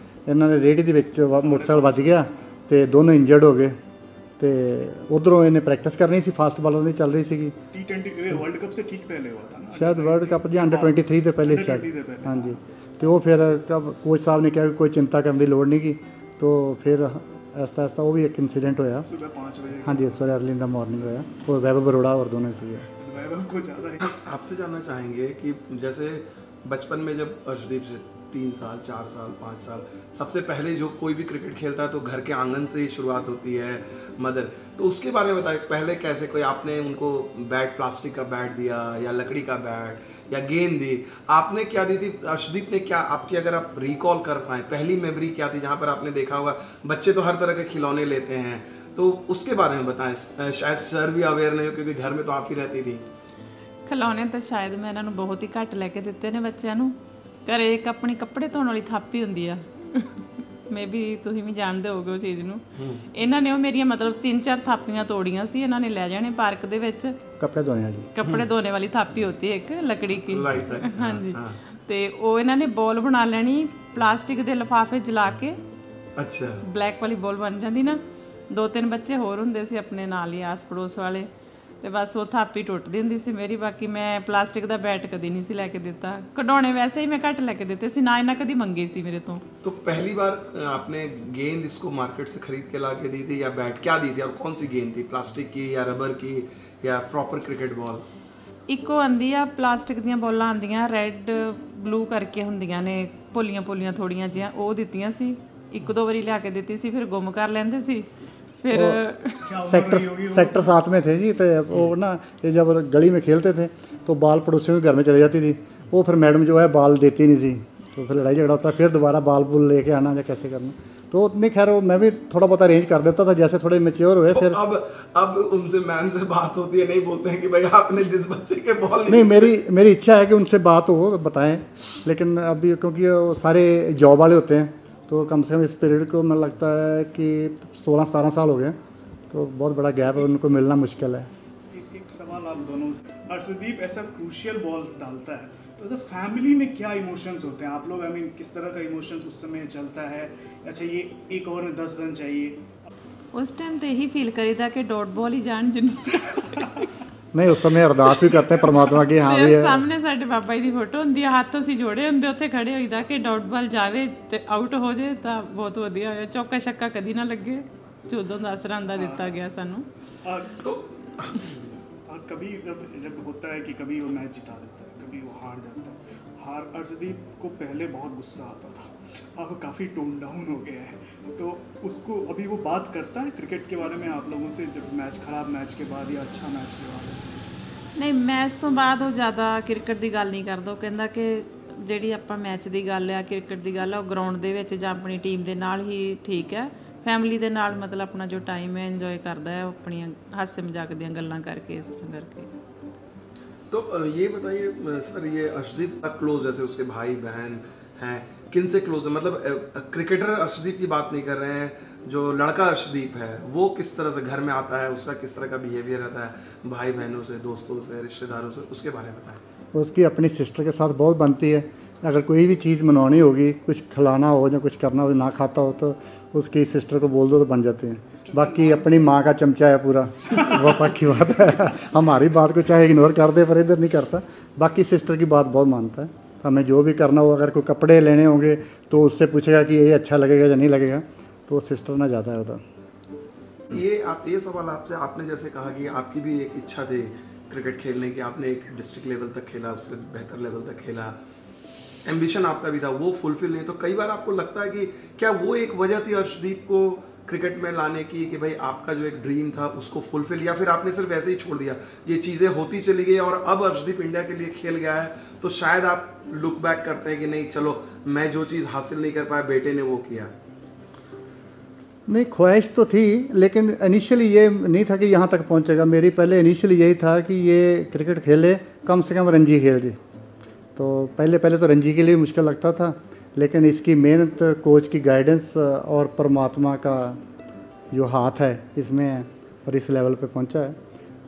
Speaker 2: ਇਹਨਾਂ ਨੇ ਰੇਹੜੀ ਦੇ ਵਿੱਚ ਮੋਟਰਸਾਈਕਲ ਵੱਜ ਗਿਆ, ਤੇ ਦੋਨੋਂ ਇੰਜਰਡ ਹੋ ਗਏ। ਤੇ ਉਧਰੋਂ ਇਹਨੇ ਪ੍ਰੈਕਟਿਸ ਕਰਨੀ ਸੀ, ਫਾਸਟ ਬਾਲਰ ਦੀ ਚੱਲ ਰਹੀ ਸੀਗੀ।
Speaker 5: T20 वर्ल्ड कप से ठीक पहले हुआ था ना,
Speaker 2: शायद वर्ल्ड कप जी अंडर-23 ਦੇ ਪਹਿਲੇ शायद, ਹਾਂਜੀ। ਤੇ ਉਹ ਫਿਰ ਕੋਚ ਸਾਹਿਬ ਨੇ ਕਿਹਾ ਕਿ ਕੋਈ ਚਿੰਤਾ ਕਰਨ ਦੀ ਲੋੜ ਨਹੀਂ ਗੀ। तो फिर आहिस्ता आहिस्ता वो भी एक इंसिडेंट होया
Speaker 5: सुबह 5 बजे।
Speaker 2: हाँ जी, sorry early in the morning होया, और वैभव अरोड़ा और दोनों से
Speaker 5: वैभव को ज़्यादा
Speaker 1: आपसे जानना चाहेंगे कि जैसे बचपन में जब अर्शदीप से 3 साल 4 साल 5 साल सबसे पहले जो कोई भी क्रिकेट खेलता है तो घर के आंगन से ही शुरुआत होती है मदर, तो उसके बारे में बताएं। पहले कैसे कोई आपने उनको बैट, प्लास्टिक का बैट दिया या लकड़ी का बैट या गेंद दी, आपने क्या दी थी? अर्शदीप ने क्या आपकी, अगर आप रिकॉल कर पाएँ, पहली मेमोरी क्या थी जहाँ पर आपने देखा होगा बच्चे तो हर तरह के खिलौने लेते हैं, तो उसके बारे में बताएं। शायद सर भी अवेयर नहीं हो क्योंकि घर में तो आप ही रहती थी।
Speaker 4: खिलौने तो शायद मैं इन्होंने बहुत ही घट लैके दिते ने बच्चों को। घरे एक अपनी कपड़े धोने वाली थापी होंदी आ, मे भी तुसीं भी जानते होगे उस चीज़ नूं। इन्हां ने मेरियां मतलब 3-4 थापियां तोड़ियां सी, इन्हां ने लै जाने पार्क दे विच।
Speaker 2: कपड़े धोने वाली
Speaker 4: कपड़े धोने वाली थापी होती है एक लकड़ी की, हाँ जी। ਤੇ ਉਹ ਇਹਨਾਂ ਨੇ ਬੋਲ ਬਣਾ ਲੈਣੀ ਪਲਾਸਟਿਕ ਦੇ ਲਿਫਾਫੇ ਜਲਾ ਕੇ।
Speaker 1: अच्छा
Speaker 4: ਬਲੈਕ ਵਾਲੀ ਬੋਲ ਬਣ ਜਾਂਦੀ ਨਾ। 2-3 ਬੱਚੇ ਹੋਰ ਹੁੰਦੇ ਸੀ ਆਪਣੇ ਨਾਲ ਹੀ ਆਸ ਪੜੋਸ ਵਾਲੇ, ਤੇ ਬਸ ਉਹ ਥਾਪੀ ਟੁੱਟਦੀ ਹੁੰਦੀ ਸੀ ਮੇਰੀ। ਬਾਕੀ ਮੈਂ ਪਲਾਸਟਿਕ ਦਾ ਬੈਟ ਕਦੀ ਨਹੀਂ ਸੀ ਲੈ ਕੇ ਦਿੱਤਾ। ਖਿਡੌਣੇ ਵੈਸੇ ਹੀ ਮੈਂ ਘੱਟ ਲੈ ਕੇ ਦਿੱਤੇ ਸੀ, ਨਾ ਇਹਨਾਂ ਕਦੀ ਮੰਗੇ ਸੀ ਮੇਰੇ ਤੋਂ।
Speaker 1: तो पहली बार आपने गेंद इसको मार्केट से खरीद के ला के दी थी या बैट, क्या दी थी और कौन सी गेंद थी, प्लास्टिक की या रबर की या प्रॉपर क्रिकेट बॉल?
Speaker 4: ਇੱਕੋ ਆਂਦੀ ਆ ਪਲਾਸਟਿਕ ਦੀਆਂ ਬੋਲਾਂ ਆਂਦੀਆਂ, ਰੈੱਡ ਬਲੂ ਕਰਕੇ ਹੁੰਦੀਆਂ ਨੇ, ਭੋਲੀਆਂ ਭੋਲੀਆਂ ਥੋੜੀਆਂ ਜਿਹੀਆਂ, ਉਹ ਦਿੱਤੀਆਂ ਸੀ। 1-2 ਵਾਰੀ ਲਿਆ ਕੇ ਦਿੱਤੀ ਸੀ, ਫਿਰ ਗੁੰਮ ਕਰ ਲੈਂਦੇ ਸੀ। फिर
Speaker 2: सेक्टर 7 में थे जी, तो वो ना ये जब गली में खेलते थे तो बाल पड़ोसियों के घर में चले जाती थी, वो फिर मैडम जो है बाल देती नहीं थी, तो फिर लड़ाई झगड़ा होता, फिर दोबारा बाल बुल लेके आना या कैसे करना। तो नहीं, खैर वो मैं भी थोड़ा बहुत अरेंज कर देता था जैसे थोड़े मेच्योर हुए।
Speaker 1: तो
Speaker 2: फिर
Speaker 1: अब उनसे मैम से बात होती है, नहीं बोलते हैं कि भाई आपने जिस बच्चे के बॉल
Speaker 2: नहीं, मेरी इच्छा है कि उनसे बात हो, बताएं, लेकिन अभी क्योंकि वो सारे जॉब वाले होते हैं तो कम से कम इस पीरियड को मुझे लगता है कि 16-17 साल हो गए, तो बहुत बड़ा गैप है, उनको मिलना मुश्किल है।
Speaker 5: एक सवाल आप दोनों से, अर्शदीप ऐसा क्रूशियल बॉल डालता है तो ऐसा फैमिली में क्या इमोशंस होते हैं आप लोग, आई मीन किस तरह का इमोशंस उस समय चलता है? अच्छा ये एक ओवर में 10 रन चाहिए,
Speaker 4: उस टाइम तो यही फील करीदा कि डॉट बॉल ही जान जिन्नी।
Speaker 2: नहीं, उस समय अरदास भी करते हैं परमात्मा की, हाँ भी है।
Speaker 4: ਸਾਹਮਣੇ ਸਾਡੇ ਬਾਬਾ ਜੀ ਦੀ ਫੋਟੋ ਹੁੰਦੀ ਆ, ਹੱਥ ਅਸੀਂ ਜੋੜੇ ਹੁੰਦੇ, ਉੱਥੇ ਖੜੇ ਹੋਈਦਾ ਕਿ ਡਾਟ ਬਾਲ ਜਾਵੇ ਤੇ ਆਊਟ ਹੋ ਜੇ ਤਾਂ ਬਹੁਤ ਵਧੀਆ ਹੋਇਆ। ਚੌਕਾ ਛੱਕਾ ਕਦੀ ਨਾ ਲੱਗੇ, 14 10 ਰਨ ਦਾ ਦਿੱਤਾ ਗਿਆ ਸਾਨੂੰ।
Speaker 5: तो कभी जब होता है कि कभी वो मैच जिता देता है, कभी वो हार जाता है। अर्शदीप को पहले बहुत गुस्सा आता था, अब काफ़ी टोन डाउन हो गया है, तो उसको अभी वो बात करता है क्रिकेट के बारे में आप लोगों से, जब मैच खराब मैच के बाद या अच्छा मैच के बाद?
Speaker 4: ਨਹੀਂ, ਮੈਚ ਤੋਂ ਬਾਅਦ ਉਹ ਜ਼ਿਆਦਾ ਕ੍ਰਿਕਟ ਦੀ ਗੱਲ ਨਹੀਂ ਕਰਦਾ। ਉਹ ਕਹਿੰਦਾ ਕਿ ਜਿਹੜੀ ਆਪਾਂ ਮੈਚ ਦੀ ਗੱਲ ਆ, ਕ੍ਰਿਕਟ ਦੀ ਗੱਲ ਆ, ਉਹ ਗਰਾਊਂਡ ਦੇ ਵਿੱਚ ਜਾਂ ਆਪਣੀ ਟੀਮ ਦੇ ਨਾਲ ਹੀ ਠੀਕ ਹੈ। ਫੈਮਿਲੀ ਦੇ ਨਾਲ ਮਤਲਬ ਆਪਣਾ ਜੋ ਟਾਈਮ ਹੈ ਇੰਜੋਏ ਕਰਦਾ ਹੈ, ਆਪਣੀਆਂ ਹਾਸੇ ਮਜ਼ਾਕ ਦੀਆਂ ਗੱਲਾਂ ਕਰਕੇ, ਇਸ ਤਰ੍ਹਾਂ ਕਰਕੇ।
Speaker 1: तो ये बताइए सर, ये अर्शदीप का क्लोज, जैसे उसके भाई बहन हैं, किन से क्लोज है? मतलब क्रिकेटर अर्शदीप की बात नहीं कर रहे हैं, जो लड़का अर्शदीप है वो किस तरह से घर में आता है, उसका किस तरह का बिहेवियर रहता है भाई बहनों से, दोस्तों से, रिश्तेदारों से, उसके बारे में बताएं।
Speaker 2: उसकी अपनी सिस्टर के साथ बहुत बनती है। अगर कोई भी चीज़ मनवानी होगी, कुछ खिलाना हो या कुछ करना हो, ना खाता हो तो उसकी सिस्टर को बोल दो तो बन जाते हैं। बाकी अपनी माँ का चमचा है पूरा, वो पक्की बात है। हमारी बात को चाहे इग्नोर कर दे पर इधर नहीं करता। बाकी सिस्टर की बात बहुत मानता है। हमें जो भी करना हो, अगर कोई कपड़े लेने होंगे तो उससे पूछेगा कि ये अच्छा लगेगा या नहीं लगेगा, तो सिस्टर ना ज़्यादा है उधर।
Speaker 1: ये सवाल आपसे, आपने जैसे कहा कि आपकी भी एक इच्छा थी क्रिकेट खेलने की, आपने एक डिस्ट्रिक्ट लेवल तक खेला, उससे बेहतर लेवल तक खेला, एम्बिशन आपका भी था, वो फुलफिल नहीं। तो कई बार आपको लगता है कि क्या वो एक वजह थी अर्शदीप को क्रिकेट में लाने की, कि भाई आपका जो एक ड्रीम था उसको फुलफिल, या फिर आपने सिर्फ ऐसे ही छोड़ दिया, ये चीज़ें होती चली गई और अब अर्शदीप इंडिया के लिए खेल गया है, तो शायद आप लुक बैक करते हैं कि नहीं चलो मैं जो चीज़ हासिल नहीं कर पाया बेटे ने वो किया?
Speaker 2: नहीं, ख्वाहिश तो थी, लेकिन इनिशियली ये नहीं था कि यहाँ तक पहुँचेगा। मेरी पहले इनिशियली यही था कि ये क्रिकेट खेले, कम से कम रणजी खेल जाए। तो पहले तो रणजी के लिए मुश्किल लगता था, लेकिन इसकी मेहनत, कोच की गाइडेंस और परमात्मा का जो हाथ है इसमें है और इस लेवल पे पहुंचा है।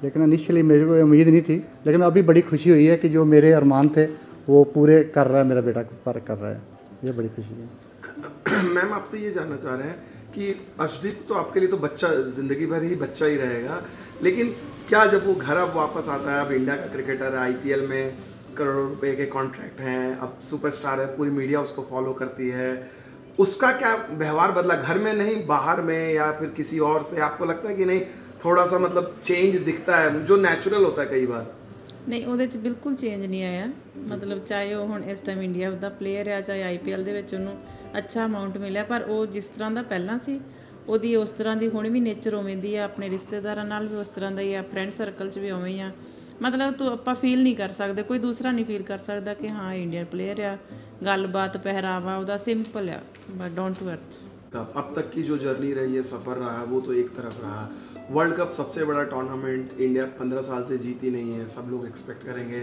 Speaker 2: लेकिन इनिशियली मेरे को उम्मीद नहीं थी, लेकिन अभी बड़ी खुशी हुई है कि जो मेरे अरमान थे वो पूरे कर रहा है, मेरा बेटा पर कर रहा है, ये बड़ी खुशी है।
Speaker 1: मैम आपसे ये जानना चाह रहे हैं कि अर्शदीप तो आपके लिए तो बच्चा, ज़िंदगी भर ही बच्चा ही रहेगा, लेकिन क्या जब वो घर अब वापस आता है, अब इंडिया का क्रिकेटर है, IPL में करोड़ों रुपए के कॉन्ट्रैक्ट हैं, अब सुपरस्टार है, पूरी मीडिया उसको फॉलो करती है, उसका क्या व्यवहार बदला, घर में नहीं बाहर में या फिर किसी और से? आपको लगता है कि नहीं थोड़ा सा मतलब चेंज दिखता है जो नेचुरल होता है कई बार?
Speaker 4: ਨਹੀਂ, ਉਹਦੇ 'ਚ ਬਿਲਕੁਲ ਚੇਂਜ ਨਹੀਂ ਆਇਆ। ਮਤਲਬ ਚਾਹੇ ਉਹ ਹੁਣ ਇਸ ਟਾਈਮ ਇੰਡੀਆ ਦਾ ਪਲੇਅਰ ਆ, ਚਾਹੇ IPL ਦੇ ਵਿੱਚ ਉਹਨੂੰ ਅੱਛਾ ਅਮਾਊਂਟ ਮਿਲਿਆ, ਪਰ ਉਹ ਜਿਸ ਤਰ੍ਹਾਂ ਦਾ ਪਹਿਲਾਂ ਸੀ ਉਹਦੀ ਉਸ ਤਰ੍ਹਾਂ ਦੀ ਹੁਣ ਵੀ ਨੇਚਰ ਉਵੇਂ ਦੀ ਆ, ਆਪਣੇ ਰਿਸ਼ਤੇਦਾਰਾਂ ਨਾਲ ਵੀ ਉਸ ਤਰ੍ਹਾਂ ਦਾ ਹੀ ਆ, ਫਰੈਂਡ ਸਰਕਲ 'ਚ ਵੀ ਉਵੇਂ ਹੀ ਆ। ਮਤਲਬ ਤੂੰ ਆਪਾਂ ਫੀਲ ਨਹੀਂ ਕਰ ਸਕਦੇ, ਕੋਈ ਦੂਸਰਾ ਨਹੀਂ ਫੀਲ ਕਰ ਸਕਦਾ ਕਿ ਹਾਂ ਇੰਡੀਅਨ ਪਲੇਅਰ ਆ। ਗੱਲਬਾਤ, ਪਹਿਰਾਵਾ ਉਹਦਾ ਸਿੰਪਲ ਆ, ਬਟ ਡਾਊਨ टू अर्थ।
Speaker 1: अब तक की जो जर्नी रही है, सफ़र रहा, वो तो एक तरफ रहा। वर्ल्ड कप सबसे बड़ा टूर्नामेंट, इंडिया 15 साल से जीती नहीं है, सब लोग एक्सपेक्ट करेंगे।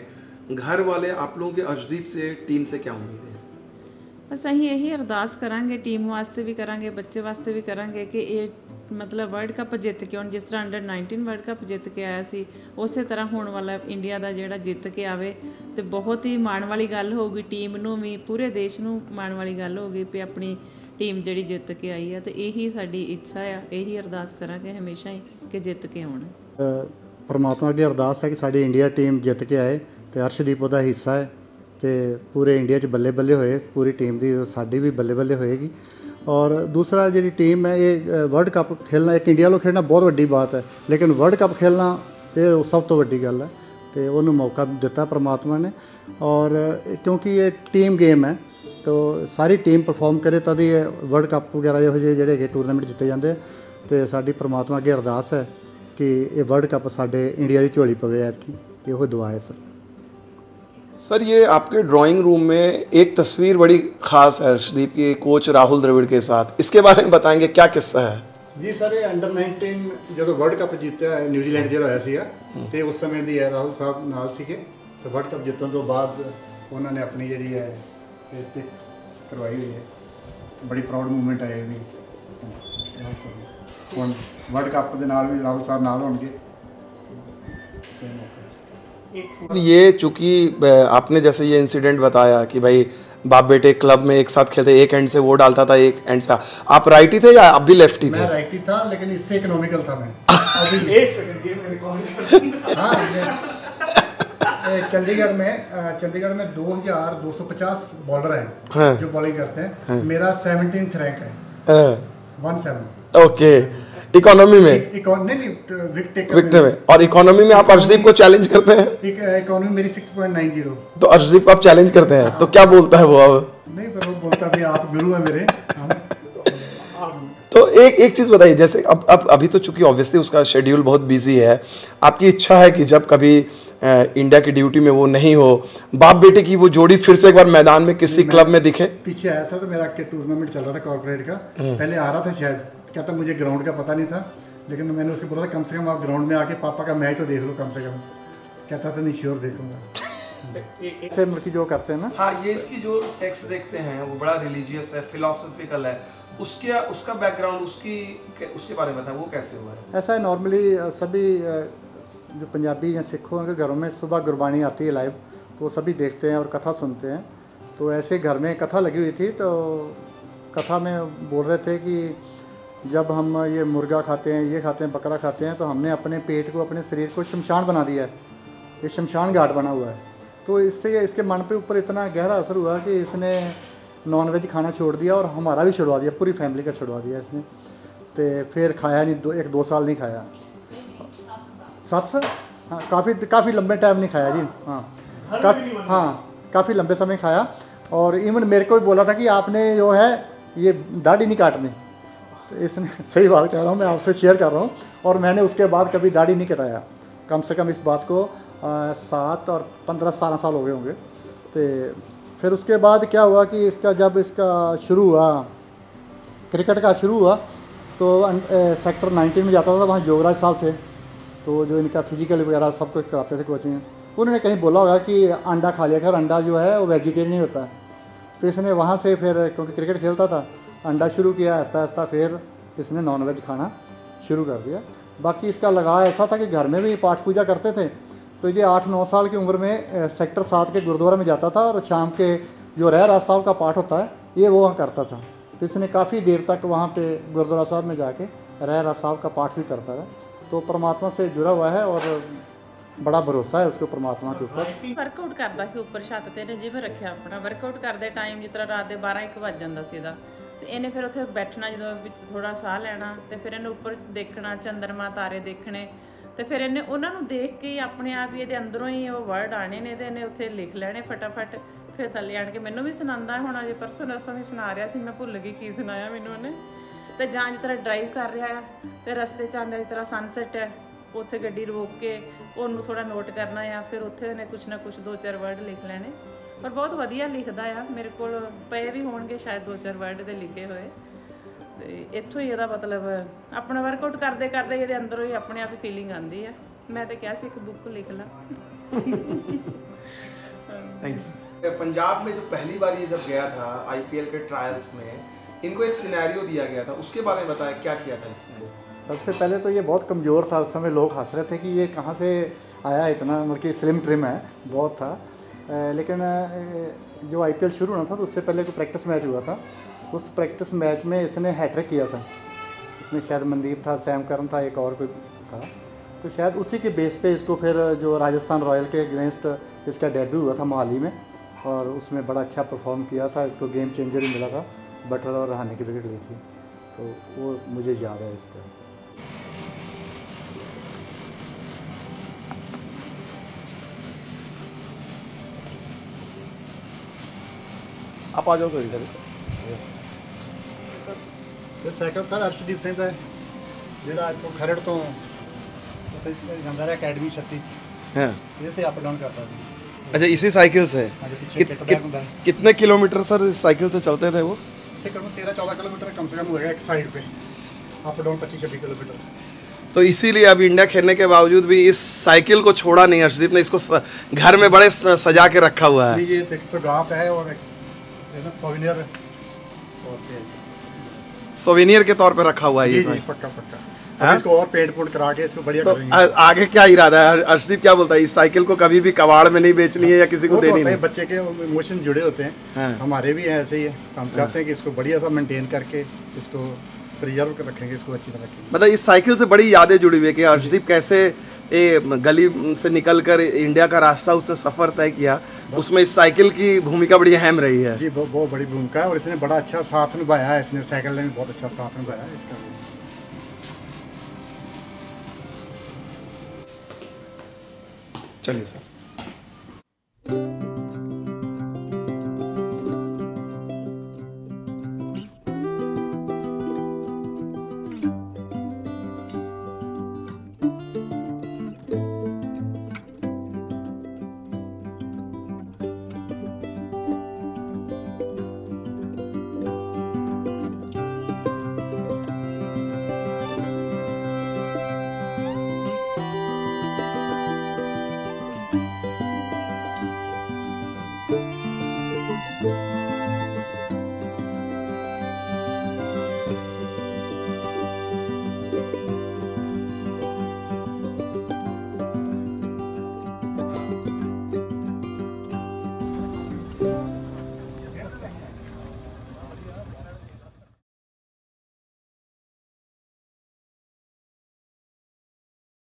Speaker 1: घर वाले आप लोगों के अर्शदीप से, टीम से क्या उम्मीद है?
Speaker 4: ਬਸ ਅਸੀਂ ਇਹੀ ਅਰਦਾਸ ਕਰਾਂਗੇ, ਟੀਮ ਵਾਸਤੇ ਵੀ ਕਰਾਂਗੇ, ਬੱਚੇ ਵਾਸਤੇ ਵੀ ਕਰਾਂਗੇ ਕਿ ਇਹ ਮਤਲਬ ਵਰਲਡ ਕੱਪ ਜਿੱਤ ਕੇ ਹੁਣ ਜਿਸ ਤਰ੍ਹਾਂ ਅੰਡਰ 19 ਵਰਲਡ ਕੱਪ ਜਿੱਤ ਕੇ ਆਇਆ ਸੀ, ਉਸੇ ਤਰ੍ਹਾਂ ਹੋਣ ਵਾਲਾ ਇੰਡੀਆ ਦਾ ਜਿਹੜਾ ਜਿੱਤ ਕੇ ਆਵੇ ਤੇ ਬਹੁਤ ਹੀ ਮਾਣ ਵਾਲੀ ਗੱਲ ਹੋਊਗੀ। ਟੀਮ ਨੂੰ ਵੀ, ਪੂਰੇ ਦੇਸ਼ ਨੂੰ ਮਾਣ ਵਾਲੀ ਗੱਲ ਹੋਊਗੀ ਵੀ ਆਪਣੀ ਟੀਮ ਜਿਹੜੀ ਜਿੱਤ ਕੇ ਆਈ ਆ। ਤੇ ਇਹੀ ਸਾਡੀ ਇੱਛਾ ਆ, ਇਹੀ ਅਰਦਾਸ ਕਰਾਂਗੇ ਹਮੇਸ਼ਾ ਹੀ ਕਿ ਜਿੱਤ ਕੇ ਆਉਣ।
Speaker 2: ਪਰਮਾਤਮਾ ਅੱਗੇ ਅਰਦਾਸ ਹੈ ਕਿ ਸਾਡੀ ਇੰਡੀਆ ਟੀਮ ਜਿੱਤ ਕੇ ਆਏ ਤੇ ਅਰਸ਼ਦੀਪ ਉਹਦਾ ਹਿੱਸਾ ਹੈ ਤੇ ਪੂਰੇ ਇੰਡੀਆ 'ਚ ਬੱਲੇ ਬੱਲੇ ਹੋਏ, ਪੂਰੀ ਟੀਮ ਦੀ, ਸਾਡੀ ਵੀ ਬੱਲੇ ਬੱਲੇ ਹੋਏਗੀ। और दूसरा जी टीम है ये वर्ल्ड कप खेलना, एक इंडिया लो खेलना बहुत वड्डी बात है, लेकिन वर्ल्ड कप खेलना ये सब तो वड्डी गल है। तो उन्होंने मौका दिता परमात्मा ने, और क्योंकि ये टीम गेम है तो सारी टीम परफॉर्म करे तभी ये वर्ल्ड कप वगैरह यहो ਜਿਹੇ ਜਿਹੜੇ टूरनामेंट जिते जाते। तो साड़ी परमात्मा अगे अरदास है कि ये वर्ल्ड कप साडे इंडिया की झोली पवे ऐतकी, यो दुआ है सर।
Speaker 1: सर ये आपके ड्राइंग रूम में एक तस्वीर बड़ी ख़ास है अर्शदीप की कोच राहुल द्रविड़ के साथ, इसके बारे में बताएंगे, क्या किस्सा है?
Speaker 2: जी सर, ये अंडर 19 जो वर्ल्ड कप जीत्या है न्यूजीलैंड जो होया सीगा ते उस समय दी है राहुल साहब नाल सीगे। तो वर्ल्ड कप जितने तो बाद उन्होंने अपनी जी है पिक करवाई हुई है, बड़ी प्राउड मूवमेंट है ये भी। हुण वर्ल्ड कप दे नाल भी राहुल साहब नाल होणगे।
Speaker 1: ये चूँकि आपने जैसे ये इंसिडेंट बताया कि भाई बाप बेटे क्लब में एक साथ खेलते, एक एंड से वो डालता था, एक एंड से आप राइटी थे या आप भी लेफ्टी थे?
Speaker 2: मैं राइटी था, लेकिन इससे इकोनॉमिकल था मैं। अभी
Speaker 5: एक सेकंड ये मैं रिकॉर्ड
Speaker 2: हाँ, चंडीगढ़ में 2250 बॉलर हैं
Speaker 1: हाँ।
Speaker 2: जो बॉलिंग करते हैं हाँ। मेरा 17th रैंक है 17।
Speaker 1: ओके, इकोनॉमी में
Speaker 2: विकेट
Speaker 1: में, और इकोनॉमी में आप अर्शदीप को चैलेंज करते हैं?
Speaker 2: इकोनॉमी मेरी 6.90।
Speaker 1: तो अर्शदीप को आप चैलेंज करते हैं तो क्या बोलता है वो अब?
Speaker 2: नहीं, पर वो बोलता भी आप गुरु हैं मेरे।
Speaker 1: तो एक चीज़ बताइए, जैसे अब अभी तो चूंकि ऑब्वियसली उसका शेड्यूल बहुत बिजी है, आपकी इच्छा है कि जब कभी इंडिया की ड्यूटी में वो नहीं हो, बाप बेटे की वो जोड़ी फिर से एक बार मैदान में किसी क्लब में दिखे?
Speaker 2: पीछे आया था तो मेरा टूर्नामेंट चल रहा था कॉर्पोरेट का, पहले आ रहा था शायद, कहता मुझे ग्राउंड का पता नहीं था, लेकिन मैंने उसको बोला था कम से कम आप ग्राउंड में आके पापा का मैच तो देख लो कम से कम। कहता था नहीं, श्योर देखूंगा। ऐसे मुर्गी जो करते हैं ना,
Speaker 1: हाँ, ये इसकी जो टेक्स्ट देखते हैं वो बड़ा रिलीजियस है, फिलोसफिकल है, उसका बैकग्राउंड, उसके बारे में बताएं, वो कैसे हुआ है?
Speaker 2: ऐसा है, नॉर्मली सभी जो पंजाबी या सिखों के घरों में सुबह गुरबानी आती है लाइव, तो वो सभी देखते हैं और कथा सुनते हैं। तो ऐसे घर में कथा लगी हुई थी, तो कथा में बोल रहे थे कि जब हम ये मुर्गा खाते हैं, ये खाते हैं, बकरा खाते हैं, तो हमने अपने पेट को, अपने शरीर को शमशान बना दिया है, ये शमशान घाट बना हुआ है। तो इससे इसके मन पे ऊपर इतना गहरा असर हुआ कि इसने नॉनवेज खाना छोड़ दिया और हमारा भी छुड़वा दिया, पूरी फैमिली का छुड़वा दिया इसने। तो फिर खाया नहीं, 1-2 साल नहीं खाया, 7 साल, हाँ, काफ़ी लंबे टाइम नहीं खाया जी। काफ़ी लंबे समय खाया, और इवन मेरे को भी बोला था कि आपने जो है ये दाढ़ी नहीं काटनी। तो इसने सही बात कह रहा हूँ, मैं आपसे शेयर कर रहा हूँ, और मैंने उसके बाद कभी दाढ़ी नहीं कटाया, कम से कम इस बात को 7 और 15-17 साल हो गए होंगे। तो फिर उसके बाद क्या हुआ कि जब इसका शुरू हुआ, क्रिकेट का शुरू हुआ, तो सेक्टर 19 में जाता था, वहाँ जोगराज साहब थे, तो जो इनका फिजिकल वगैरह सब कुछ कराते थे कोचिंग, उन्होंने कहीं बोला होगा कि अंडा खा लिया कर, अंडा जो है वो वेजिटेरियन होता है। तो इसने वहाँ से फिर, क्योंकि क्रिकेट खेलता था, अंडा शुरू किया, आहिस्ता आहिस्ता फिर इसने नॉनवेज खाना शुरू कर दिया। बाकी इसका लगाव ऐसा था कि घर में भी पाठ पूजा करते थे, तो ये 8-9 साल की उम्र में सेक्टर 7 के गुरुद्वारा में जाता था, और शाम के जो रहरास साहब का पाठ होता है ये वो वहाँ करता था। तो इसने काफ़ी देर तक वहाँ पे गुरुद्वारा साहब में जाके रहरास साहब का पाठ भी करता रहा। तो परमात्मा से जुड़ा हुआ है और बड़ा भरोसा है उसको परमात्मा के ऊपर।
Speaker 4: वर्कआउट करता ਸੀ ਉੱਪਰ ਛੱਤ ਤੇ ਨੇ ਜਿਵੇਂ ਰੱਖਿਆ ਆਪਣਾ, वर्कआउट ਕਰਦੇ ਟਾਈਮ ਜਿਸ ਤਰ੍ਹਾਂ ਰਾਤ ਦੇ 12-1 ਵੱਜ ਜਾਂਦਾ ਸੀ ਇਹਦਾ, ਤੇ ਇਹਨੇ ਫਿਰ ਉੱਥੇ ਬੈਠਣਾ, ਜਦੋਂ ਵਿੱਚ ਥੋੜਾ ਸਾਹ ਲੈਣਾ, ਤੇ ਫਿਰ ਇਹਨੇ ਉੱਪਰ ਦੇਖਣਾ, ਚੰਦਰਮਾ ਤਾਰੇ ਦੇਖਣੇ, ਤੇ ਫਿਰ ਇਹਨੇ ਉਹਨਾਂ ਨੂੰ ਦੇਖ ਕੇ ਆਪਣੇ ਆਪ ਹੀ ਇਹਦੇ ਅੰਦਰੋਂ ਹੀ ਉਹ ਵਰਡ ਆਣੇ ਨੇ, ਤੇ ਇਹਨੇ ਉੱਥੇ ਲਿਖ ਲੈਣੇ ਫਟਾਫਟ। ਫਿਰ ਥੱਲੇ ਆਣ ਕੇ ਮੈਨੂੰ ਵੀ ਸੁਣਾਉਂਦਾ, ਹੁਣ ਅਜੇ ਪਰਸੋਂ ਨਰਸਾਂ ਵੀ ਸੁਣਾ ਰਿਹਾ ਸੀ, ਮੈਂ ਭੁੱਲ ਗਈ ਕੀ ਸੁਣਾਇਆ ਮੈਨੂੰ ਉਹਨੇ। ਤੇ ਜਾਂ ਜਿਸ ਤਰ੍ਹਾਂ ਡਰਾਈਵ ਕਰ ਰਿਹਾ ਆ, ਤੇ ਰਸਤੇ 'ਚ ਆਉਂਦਾ ਜਿਸ ਤਰ੍ਹਾਂ ਸਨਸੈਟ ਹੈ, ਉੱਥੇ ਗੱਡੀ ਰੋਕ ਕੇ ਉਹਨੂੰ ਥੋੜਾ ਨੋਟ ਕਰਨਾ ਆ, ਫਿਰ ਉੱਥੇ ਉਹਨੇ ਕੁਛ ਨਾ ਕੁਛ 2-4 ਵਰਡ ਲਿਖ ਲੈਣੇ। ਪਰ ਬਹੁਤ ਵਧੀਆ ਲਿਖਦਾ ਆ, ਮੇਰੇ ਕੋਲ ਪਏ ਵੀ ਹੋਣਗੇ ਸ਼ਾਇਦ 2-4 ਵਰਡ ਦੇ ਲਿਖੇ ਹੋਏ। ਤੇ ਇੱਥੋਂ ਹੀ ਇਹਦਾ ਮਤਲਬ ਆਪਣਾ ਵਰਕਆਊਟ ਕਰਦੇ ਕਰਦੇ ਇਹਦੇ ਅੰਦਰੋਂ ਹੀ ਆਪਣੇ ਆਪ ਹੀ ਫੀਲਿੰਗ ਆਉਂਦੀ ਆ। ਮੈਂ ਤਾਂ ਕਿਹਾ ਸੀ ਇੱਕ बुक लिख ला।
Speaker 1: Thank you. पंजाब में जो पहली बार ये जब गया था IPL के ट्रायल्स में, इनको एक सिनेरियो दिया गया था, उसके बारे में बताया क्या किया था इसने।
Speaker 2: सबसे पहले तो ये बहुत कमज़ोर था, उस समय लोग हंस रहे थे कि ये कहाँ से आया इतना, मतलब कि स्लिम ट्रिम है बहुत था। लेकिन जो IPL शुरू होना था तो उससे पहले कोई प्रैक्टिस मैच हुआ था, उस प्रैक्टिस मैच में इसने हैट्रिक किया था। उसमें शायद मनदीप था, सैम करन था, एक और कोई था, तो शायद उसी के बेस पे इसको फिर जो राजस्थान रॉयल के अगेंस्ट इसका डेब्यू हुआ था मोहाली में, और उसमें बड़ा अच्छा परफॉर्म किया था। इसको गेम चेंजर ही मिला था, बटलर और रहाणे की विकेट ली थी, तो वो मुझे याद है इसका।
Speaker 1: आप आ जाओ सर इधर।
Speaker 2: ਇਹ ਸਾਈਕਲ ਸਰ ਅਰਸ਼ਦੀਪ ਸਿੰਘ ਦਾ ਹੈ, ਜਿਹੜਾ ਇੱਥੋਂ ਖਰੜ ਤੋਂ ਉੱਥੇ ਜਾਂਦਾ ਰਿਹਾ ਅਕੈਡਮੀ 36 ਚ,
Speaker 1: हाँ
Speaker 2: ਇਹਦੇ ਤੇ ਅਪ ਡਾਊਨ ਕਰਦਾ ਸੀ।
Speaker 1: अच्छा, इसी साइकिल से
Speaker 2: ਹਾਂਜੀ, ਪਿੱਛੇ ਕਿੱਟ ਬੈਗ ਹੁੰਦਾ ਹੈ।
Speaker 1: कितने किलोमीटर सर इस साइकिल से चलते थे वो।
Speaker 2: तकरीबन 13-14 किलोमीटर कम से कम होएगा एक साइड पे, अप डाउन 25-26 किलोमीटर।
Speaker 1: तो इसीलिए अब इंडिया खेलने के बावजूद भी इस साइकिल को छोड़ा नहीं अर्शदीप ने, इसको घर में बड़े सजा के रखा हुआ है।
Speaker 2: ये एक सौगात है और एक सोविनियर
Speaker 1: सोवेनियर के तौर पे रखा हुआ है ये
Speaker 2: जी
Speaker 1: साइकिल।
Speaker 2: पक्का पक्का। अब इसको और पेंट पुंट करा के इसको बढ़िया
Speaker 1: तो
Speaker 2: करेंगे।
Speaker 1: आगे क्या इरादा है अर्शदीप, क्या बोलता है, इस साइकिल को कभी भी कबाड़ में नहीं बेचनी है या किसी को
Speaker 2: वो तो
Speaker 1: देनी
Speaker 2: होता है,
Speaker 1: नहीं।
Speaker 2: बच्चे के इमोशन जुड़े होते हैं,
Speaker 1: हाँ।
Speaker 2: हमारे भी हैं ऐसे ही है। हम चाहते हैं कि इसको बढ़िया सा मेंटेन करके इसको प्रिजर्व कर रखेंगे, इसको अच्छी तरह रखेंगे।
Speaker 1: मतलब इस साइकिल से बड़ी यादें जुड़ी हुई है कि अर्शदीप कैसे ये गली से निकलकर इंडिया का रास्ता उसने सफ़र तय किया, उसमें इस साइकिल की भूमिका बड़ी अहम रही है।
Speaker 2: जी बहुत बड़ी भूमिका है, और इसने बड़ा अच्छा साथ निभाया है, इसने साइकिल ने बहुत अच्छा साथ निभाया है इसका।
Speaker 1: चलिए सर।